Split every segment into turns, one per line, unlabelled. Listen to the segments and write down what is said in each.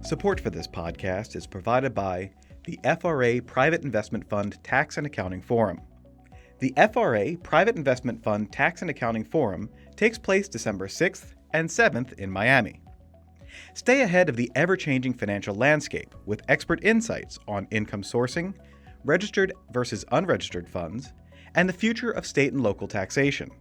Support for this podcast is provided by the FRA Private Investment Fund Tax and Accounting Forum. The FRA Private Investment Fund Tax and Accounting Forum takes place December 6th and 7th in Miami. Stay ahead of the ever-changing financial landscape with expert insights on income sourcing, registered versus unregistered funds, and the future of state and local taxation.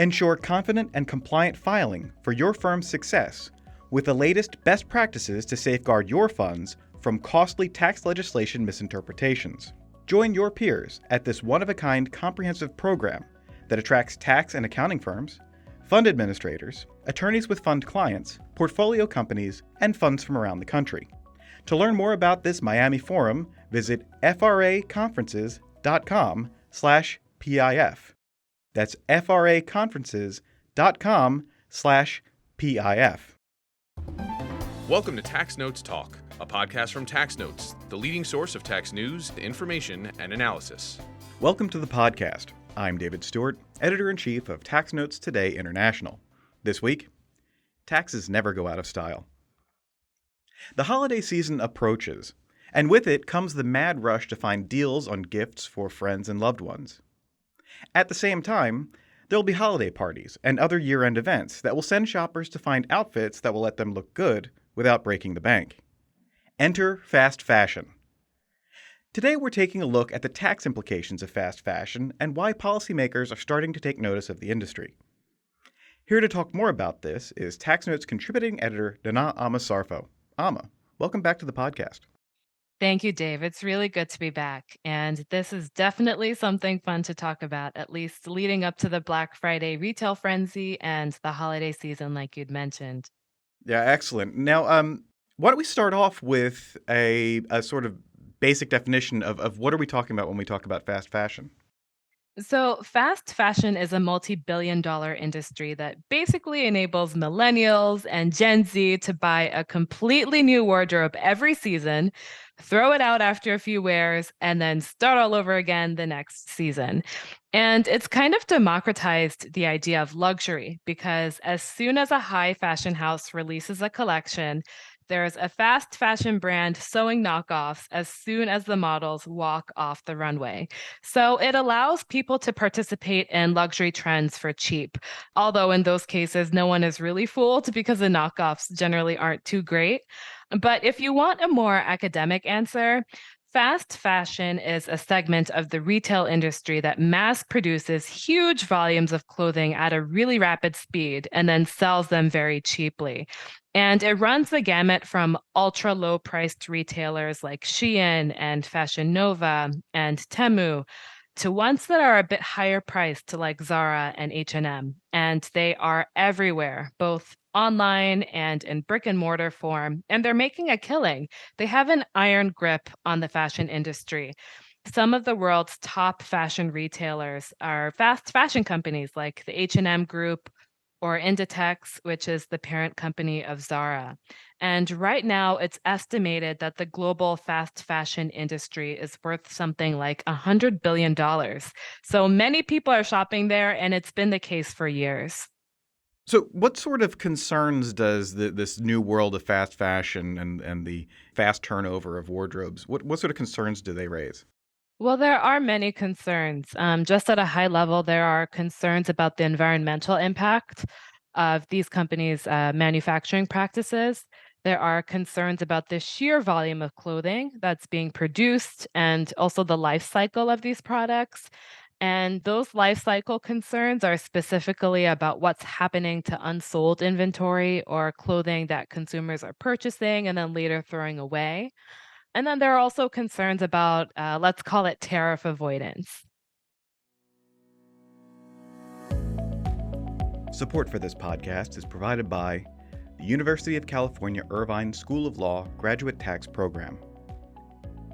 Ensure confident and compliant filing for your firm's success with the latest best practices to safeguard your funds from costly tax legislation misinterpretations. Join your peers at this one-of-a-kind comprehensive program that attracts tax and accounting firms, fund administrators, attorneys with fund clients, portfolio companies, and funds from around the country. To learn more about this Miami forum, visit fraconferences.com/PIF. That's fraconferences.com/PIF.
Welcome to Tax Notes Talk, a podcast from Tax Notes, the leading source of tax news, information, and analysis.
Welcome to the podcast. I'm David Stewart, Editor-in-Chief of Tax Notes Today International. This week, taxes never go out of style. The holiday season approaches, and with it comes the mad rush to find deals on gifts for friends and loved ones. At the same time, there will be holiday parties and other year-end events that will send shoppers to find outfits that will let them look good without breaking the bank. Enter fast fashion. Today we're taking a look at the tax implications of fast fashion and why policymakers are starting to take notice of the industry. Here to talk more about this is Tax Notes contributing editor Nana Ama Sarfo. Ama, welcome back to the podcast.
Thank you, Dave. It's really good to be back. And this is definitely something fun to talk about, at least leading up to the Black Friday retail frenzy and the holiday season, like you'd mentioned.
Yeah, excellent. Now, why don't we start off with a sort of basic definition of what are we talking about when we talk about fast fashion?
So, fast fashion is a multi-billion-dollar industry that basically enables millennials and Gen Z to buy a completely new wardrobe every season, throw it out after a few wears, and then start all over again the next season. And it's kind of democratized the idea of luxury because as soon as a high fashion house releases a collection, there's a fast fashion brand sewing knockoffs as soon as the models walk off the runway. So it allows people to participate in luxury trends for cheap. Although in those cases, no one is really fooled because the knockoffs generally aren't too great. But if you want a more academic answer, fast fashion is a segment of the retail industry that mass produces huge volumes of clothing at a really rapid speed and then sells them very cheaply. And it runs the gamut from ultra low priced retailers like Shein and Fashion Nova and Temu to ones that are a bit higher priced like Zara and H&M. And they are everywhere, both online and in brick and mortar form, and they're making a killing. They have an iron grip on the fashion industry. Some of the world's top fashion retailers are fast fashion companies like the H&M Group or Inditex, which is the parent company of Zara. And right now, it's estimated that the global fast fashion industry is worth something like $100 billion. So many people are shopping there, and it's been the case for years.
So what sort of concerns does this new world of fast fashion and the fast turnover of wardrobes, what sort of concerns do they raise?
Well, there are many concerns. Just at a high level, there are concerns about the environmental impact of these companies' manufacturing practices. There are concerns about the sheer volume of clothing that's being produced and also the life cycle of these products. And those life cycle concerns are specifically about what's happening to unsold inventory or clothing that consumers are purchasing and then later throwing away. And then there are also concerns about, let's call it tariff avoidance.
Support for this podcast is provided by the University of California Irvine School of Law Graduate Tax Program.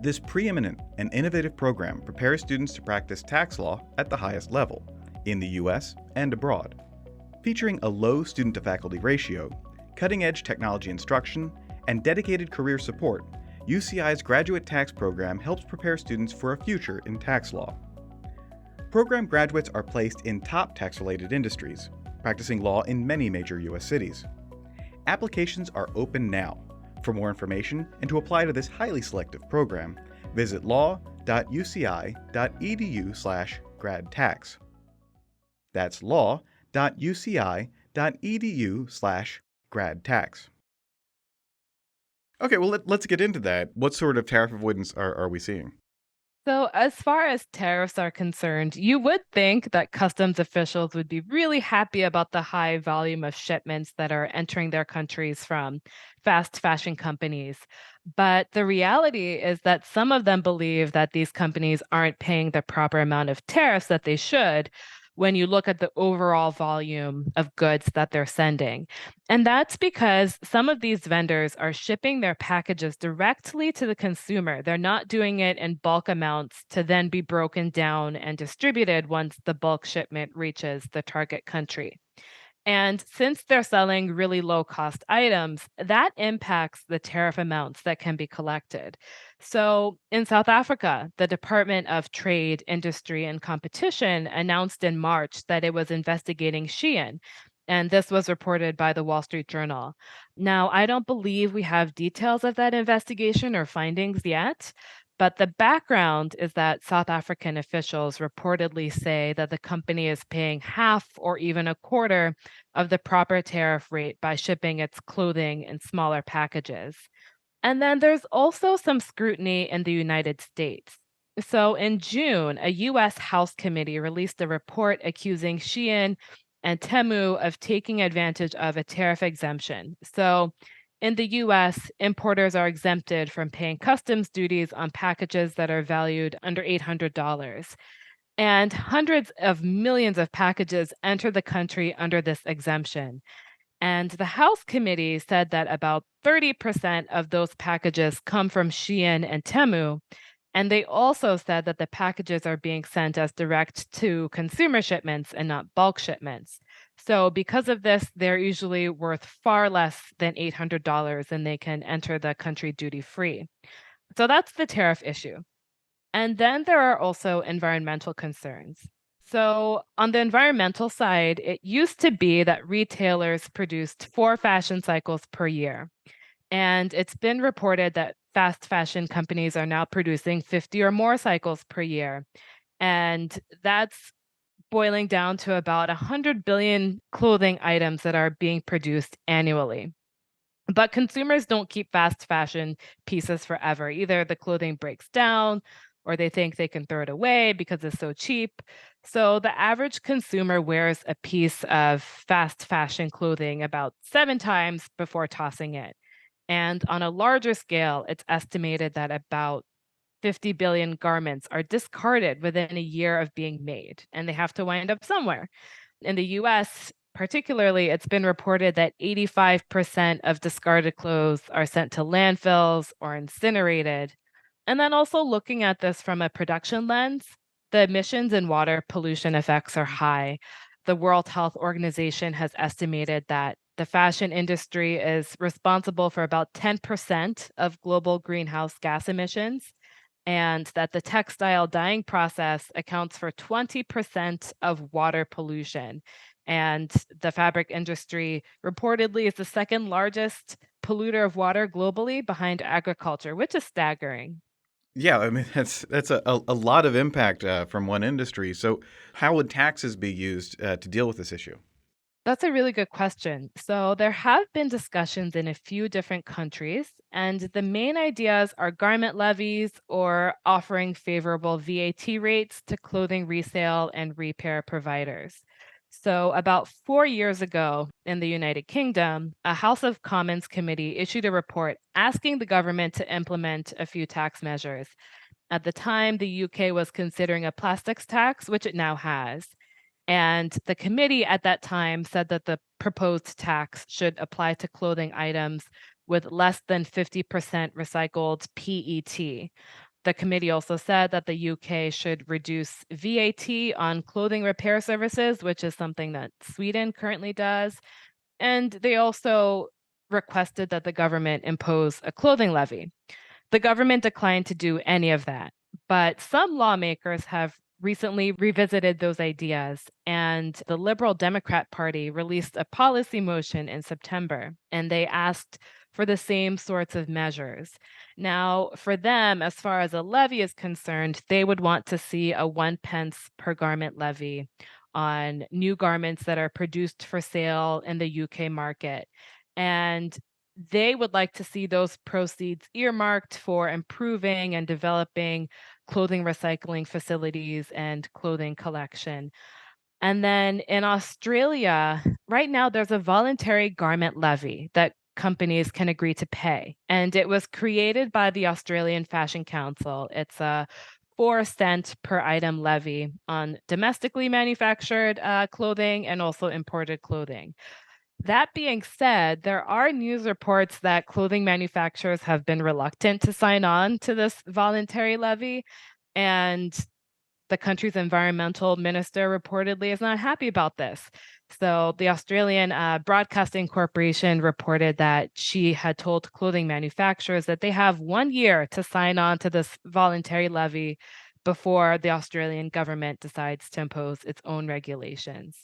This preeminent and innovative program prepares students to practice tax law at the highest level, in the U.S. and abroad. Featuring a low student-to-faculty ratio, cutting-edge technology instruction, and dedicated career support, UCI's graduate tax program helps prepare students for a future in tax law. Program graduates are placed in top tax-related industries, practicing law in many major U.S. cities. Applications are open now. For more information and to apply to this highly selective program, visit law.uci.edu/gradtax. That's law.uci.edu/gradtax. Okay, well, let's get into that. What sort of tariff avoidance are we seeing?
So, as far as tariffs are concerned, you would think that customs officials would be really happy about the high volume of shipments that are entering their countries from fast fashion companies. But the reality is that some of them believe that these companies aren't paying the proper amount of tariffs that they should when you look at the overall volume of goods that they're sending. And that's because some of these vendors are shipping their packages directly to the consumer. They're not doing it in bulk amounts to then be broken down and distributed once the bulk shipment reaches the target country. And since they're selling really low cost items, that impacts the tariff amounts that can be collected. So in South Africa, the Department of Trade, Industry, and Competition announced in March that it was investigating Shein. And this was reported by the Wall Street Journal. Now, I don't believe we have details of that investigation or findings yet, but the background is that South African officials reportedly say that the company is paying half or even a quarter of the proper tariff rate by shipping its clothing in smaller packages. And then there's also some scrutiny in the United States. So in June, a US House committee released a report accusing Shein and Temu of taking advantage of a tariff exemption. So in the US, importers are exempted from paying customs duties on packages that are valued under $800. And hundreds of millions of packages enter the country under this exemption. And the House committee said that about 30% of those packages come from Shein and Temu. And they also said that the packages are being sent as direct to consumer shipments and not bulk shipments. So, because of this, they're usually worth far less than $800 and they can enter the country duty free. So, that's the tariff issue. And then there are also environmental concerns. So, on the environmental side, it used to be that retailers produced 4 fashion cycles per year. And it's been reported that fast fashion companies are now producing 50 or more cycles per year. And that's boiling down to about 100 billion clothing items that are being produced annually. But consumers don't keep fast fashion pieces forever. Either the clothing breaks down or they think they can throw it away because it's so cheap. So the average consumer wears a piece of fast fashion clothing about 7 times before tossing it. And on a larger scale, it's estimated that about 50 billion garments are discarded within a year of being made, and they have to wind up somewhere. In the US, particularly, it's been reported that 85% of discarded clothes are sent to landfills or incinerated. And then also looking at this from a production lens, the emissions and water pollution effects are high. The World Health Organization has estimated that the fashion industry is responsible for about 10% of global greenhouse gas emissions, and that the textile dyeing process accounts for 20% of water pollution. And the fabric industry reportedly is the second largest polluter of water globally behind agriculture, which is staggering.
Yeah, I mean that's a lot of impact from one industry. So, how would taxes be used to deal with this issue?
That's a really good question. So, there have been discussions in a few different countries, and the main ideas are garment levies or offering favorable VAT rates to clothing resale and repair providers. So, about 4 years ago in the United Kingdom, a House of Commons committee issued a report asking the government to implement a few tax measures. At the time, the UK was considering a plastics tax, which it now has. And the committee at that time said that the proposed tax should apply to clothing items with less than 50% recycled PET. The committee also said that the UK should reduce VAT on clothing repair services, which is something that Sweden currently does. And they also requested that the government impose a clothing levy. The government declined to do any of that, but some lawmakers have recently revisited those ideas, and the Liberal Democrat Party released a policy motion in September, and they asked for the same sorts of measures. Now, for them, as far as a levy is concerned, they would want to see a 1 pence per garment levy on new garments that are produced for sale in the UK market. And they would like to see those proceeds earmarked for improving and developing clothing recycling facilities and clothing collection. And then in Australia, right now, there's a voluntary garment levy that companies can agree to pay. And it was created by the Australian Fashion Council. It's a 4 cent per item levy on domestically manufactured clothing and also imported clothing. That being said, there are news reports that clothing manufacturers have been reluctant to sign on to this voluntary levy. And the country's environmental minister reportedly is not happy about this. So the Australian Broadcasting Corporation reported that she had told clothing manufacturers that they have 1 year to sign on to this voluntary levy before the Australian government decides to impose its own regulations.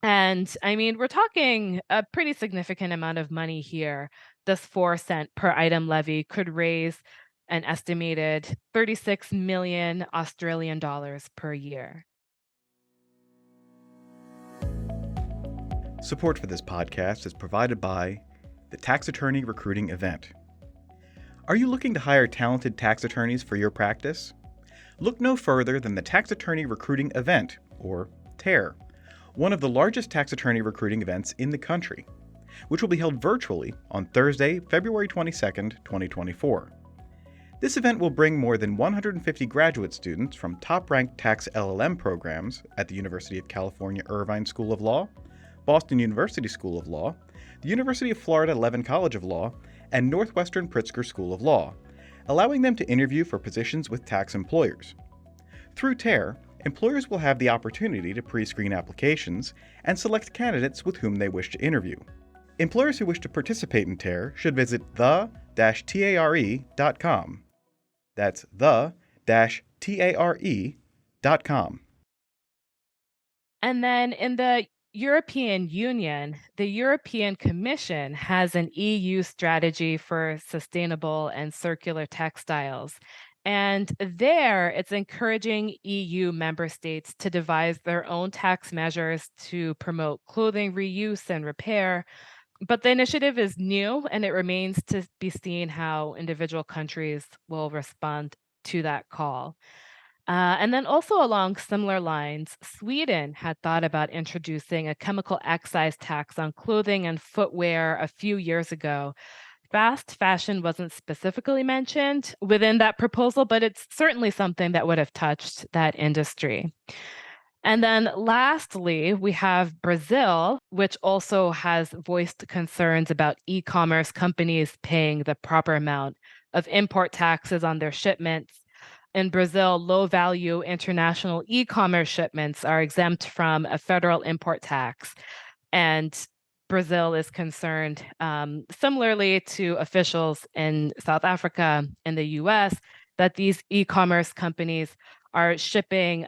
And I mean, we're talking a pretty significant amount of money here. This 4 cent per item levy could raise an estimated 36 million Australian dollars per year.
Support for this podcast is provided by the Tax Attorney Recruiting Event. Are you looking to hire talented tax attorneys for your practice? Look no further than the Tax Attorney Recruiting Event, or TARE, one of the largest tax attorney recruiting events in the country, which will be held virtually on Thursday, February 22nd, 2024. This event will bring more than 150 graduate students from top-ranked tax LLM programs at the University of California Irvine School of Law, Boston University School of Law, the University of Florida Levin College of Law, and Northwestern Pritzker School of Law, allowing them to interview for positions with tax employers. Through TARE, employers will have the opportunity to pre-screen applications and select candidates with whom they wish to interview. Employers who wish to participate in TARE should visit the-tare.com. That's the-tare.com.
And then in the European Union, the European Commission has an EU strategy for sustainable and circular textiles. And there, it's encouraging EU member states to devise their own tax measures to promote clothing reuse and repair. But the initiative is new, and it remains to be seen how individual countries will respond to that call. And then also along similar lines, Sweden had thought about introducing a chemical excise tax on clothing and footwear a few years ago. Fast fashion wasn't specifically mentioned within that proposal, but it's certainly something that would have touched that industry. And then lastly, we have Brazil, which also has voiced concerns about e-commerce companies paying the proper amount of import taxes on their shipments. In Brazil, low-value international e-commerce shipments are exempt from a federal import tax. And Brazil is concerned, similarly to officials in South Africa and the US, that these e-commerce companies are shipping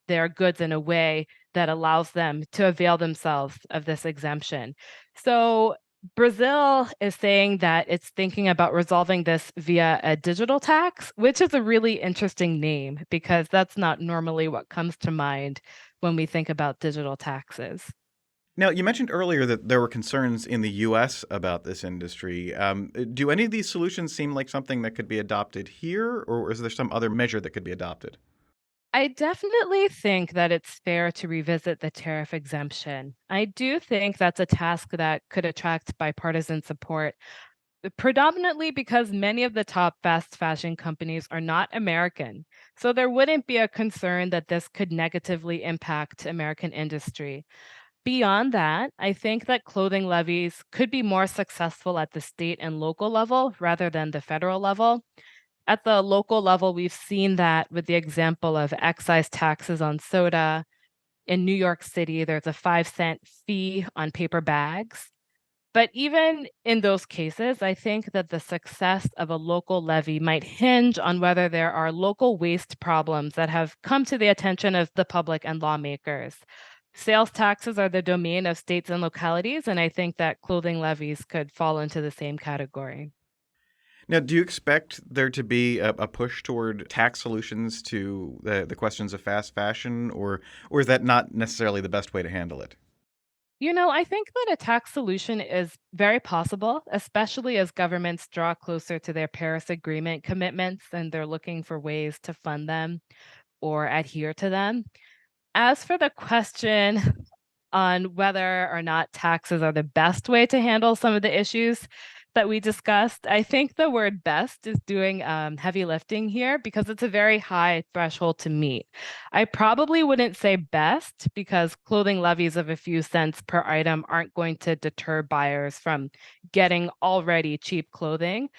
their goods in a way that allows them to avail themselves of this exemption. So Brazil is saying that it's thinking about resolving this via a digital tax, which is a really interesting name because that's not normally what comes to mind when we think about digital taxes.
Now, you mentioned earlier that there were concerns in the U.S. about this industry. Do any of these solutions seem like something that could be adopted here, or is there some other measure that could be adopted?
I definitely think that it's fair to revisit the tariff exemption. I do think that's a task that could attract bipartisan support, predominantly because many of the top fast fashion companies are not American. So there wouldn't be a concern that this could negatively impact American industry. Beyond that, I think that clothing levies could be more successful at the state and local level rather than the federal level. At the local level, we've seen that with the example of excise taxes on soda. In New York City, there's a 5 cent fee on paper bags. But even in those cases, I think that the success of a local levy might hinge on whether there are local waste problems that have come to the attention of the public and lawmakers. Sales taxes are the domain of states and localities, and I think that clothing levies could fall into the same category.
Now, do you expect there to be a push toward tax solutions to the questions of fast fashion, or is that not necessarily the best way to handle it?
I think that a tax solution is very possible, especially as governments draw closer to their Paris Agreement commitments and they're looking for ways to fund them or adhere to them. As for the question on whether or not taxes are the best way to handle some of the issues that we discussed, I think the word best is doing heavy lifting here because it's a very high threshold to meet. I probably wouldn't say best because clothing levies of a few cents per item aren't going to deter buyers from getting already cheap clothing.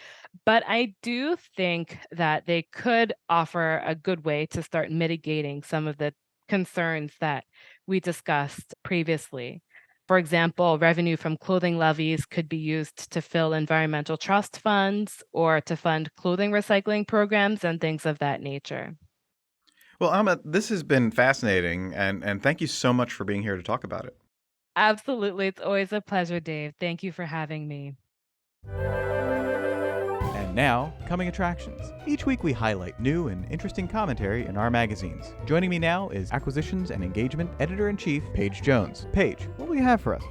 But I do think that they could offer a good way to start mitigating some of the concerns that we discussed previously. For example, revenue from clothing levies could be used to fill environmental trust funds or to fund clothing recycling programs and things of that nature.
Well, Amma, this has been fascinating, and thank you so much for being here to talk about it.
Absolutely. It's always a pleasure, Dave. Thank you for having me.
And now, coming attractions. Each week we highlight new and interesting commentary in our magazines. Joining me now is Acquisitions and Engagement Editor-in-Chief, Paige Jones. Paige, what will you have for us?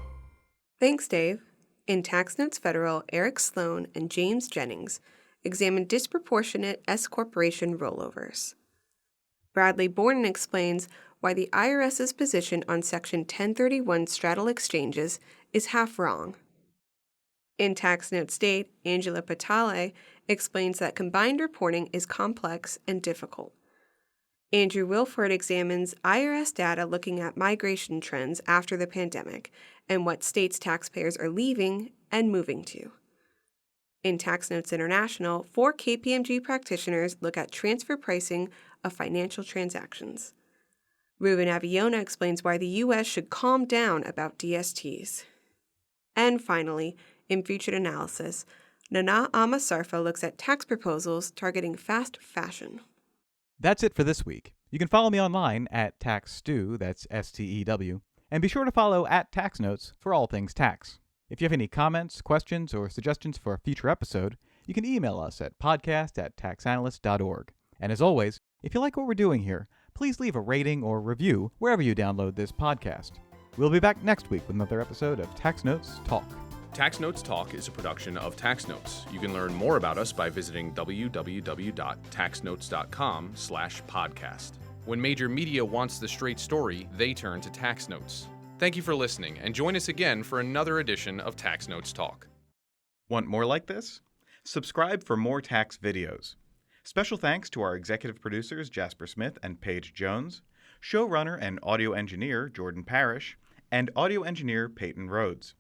Thanks, Dave. In Tax Notes Federal, Eric Sloan and James Jennings examine disproportionate S-corporation rollovers. Bradley Bornin explains why the IRS's position on Section 1031 straddle exchanges is half wrong. In Tax Note State, Angela Patale explains that combined reporting is complex and difficult. Andrew Wilford examines IRS data looking at migration trends after the pandemic and what states taxpayers are leaving and moving to. In Tax Notes International, 4 KPMG practitioners look at transfer pricing of financial transactions. Ruben Aviona explains why the U.S. should calm down about DSTs. And finally, in Featured Analysis, Nana Ama Sarfo looks at tax proposals targeting fast fashion.
That's it for this week. You can follow me online at TaxStew, that's STEW, and be sure to follow at Tax Notes for all things tax. If you have any comments, questions, or suggestions for a future episode, you can email us at podcast@taxanalyst.org. And as always, if you like what we're doing here, please leave a rating or review wherever you download this podcast. We'll be back next week with another episode of Tax Notes Talk.
Tax Notes Talk is a production of Tax Notes. You can learn more about us by visiting www.taxnotes.com/podcast. When major media wants the straight story, they turn to Tax Notes. Thank you for listening, and join us again for another edition of Tax Notes Talk. Want more like this? Subscribe for more tax videos. Special thanks to our executive producers Jasper Smith and Paige Jones, showrunner and audio engineer Jordan Parrish, and audio engineer Peyton Rhodes.